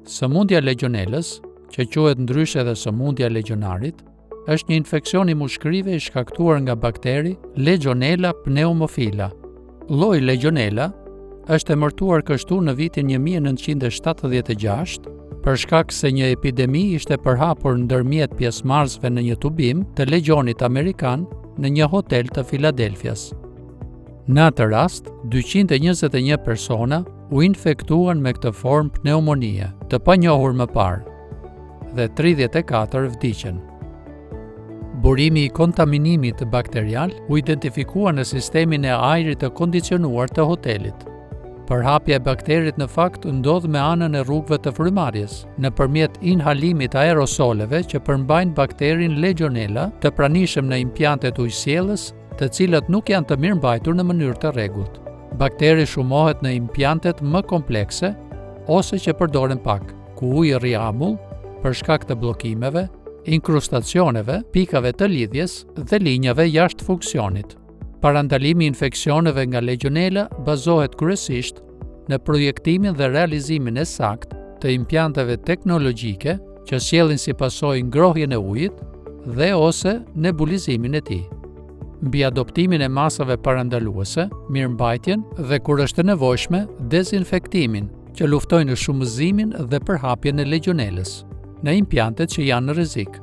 Sëmundja legionellës, që quhet ndryshe edhe sëmundja e legionarit, është një infeksion i mushkërive i shkaktuar nga bakteri Legionella pneumofila. Lloji Legionella është emërtuar kështu në vitin 1976 për shkak se një epidemi ishte përhapur ndërmjet pjesëmarrësve në një tubim të legionit amerikan në një hotel të Filadelfias. Në atë rast, 221 persona u infektuan me këtë formë pneumonie, të panjohur më parë, dhe 34 vdiqën. Burimi i kontaminimit bakterial u identifikua në sistemin e ajrit të kondicionuar të hotelit. Përhapja e bakterit në fakt ndodh me anën e rrugëve të frymarrjes, nëpërmjet inhalimit aerosoleve që përmbajnë bakterin Legionella të pranishëm në impjantet ujësjellës, të cilët nuk janë të mirëmbajtur në mënyrë të rregullt. Bakteri shumohet në impjantet më komplekse ose që përdoren pak, ku uji rri amull për shkak të bllokimeve, inkrustacioneve, pikave të lidhjes dhe linjave jashtë funksionit. Parandalimi i infeksioneve nga Legionella bazohet kryesisht në projektimin dhe realizimin e saktë të impjanteve teknologjike që sjellin si pasojë ngrohjen e ujit dhe ose nebulizimin e tij. Mbi adoptimin e masave parandaluese, mirëmbajtjen dhe kur është e nevojshme, dezinfektimin, që luftojnë shumëzimin dhe përhapjen e Legionellës në impjantet që janë në rrezik.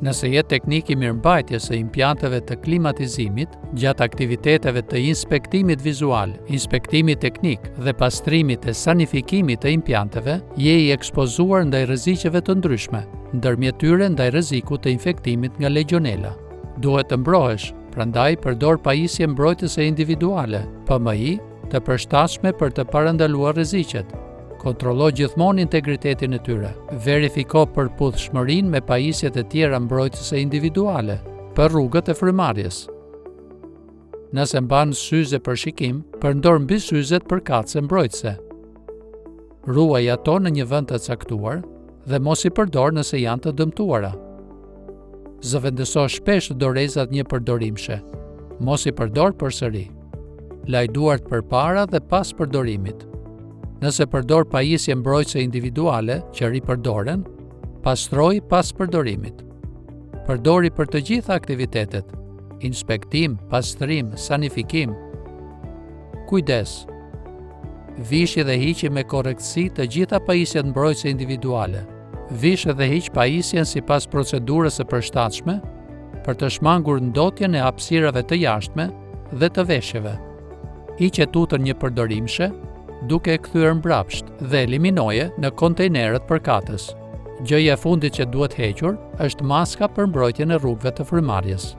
Nëse jetë teknik i mirëmbajtjes së impjanteve të klimatizimit, gjatë aktiviteteve të inspektimit vizual, inspektimit teknik dhe pastrimit e sanifikimit të impjanteve, je i ekspozuar ndaj rreziqeve të ndryshme, ndërmjet tyre ndaj rrezikut të infektimit nga Legionella. Duhet të mbrohesh, prandaj përdor pajisje mbrojtëse individuale, PMI, të përshtatshme për të parandaluar rreziqet. Kontrollo gjithmonë integritetin e tyre. Verifiko përputhshmërinë me pajisjet e tjera mbrojtëse individuale për rrugët e frymarrjes. Nëse mban syze për shikim, përndor mbi syzet përkatëse mbrojtëse. Ruaj ato në një vend të caktuar dhe mos i përdor nëse janë të dëmtuara. Zëvendëso shpesh dorezat një përdorimshe. Mos i përdor përsëri. Laj duart përpara dhe pas përdorimit. Nëse përdor pajisje mbrojtëse individuale që ripërdoren, pastroj pas përdorimit. Përdori për të gjitha aktivitetet: inspektim, pastrim, sanifikim. Kujdes. Vishi dhe hiqi me korrektësi të gjitha pajisjet mbrojtëse individuale. Vish dhe hiq pajisjen sipas procedurës së përshtatshme për të shmangur ndotjen e hapësirave të jashtme dhe të veshjeve. Hiqe tutën një përdorimshe, duke e kthyer mbrapsht dhe eliminoje në kontejnerët përkatës. Gjëja e fundit që duhet hequr është maska për mbrojtjen e rrugëve të frymarrjes.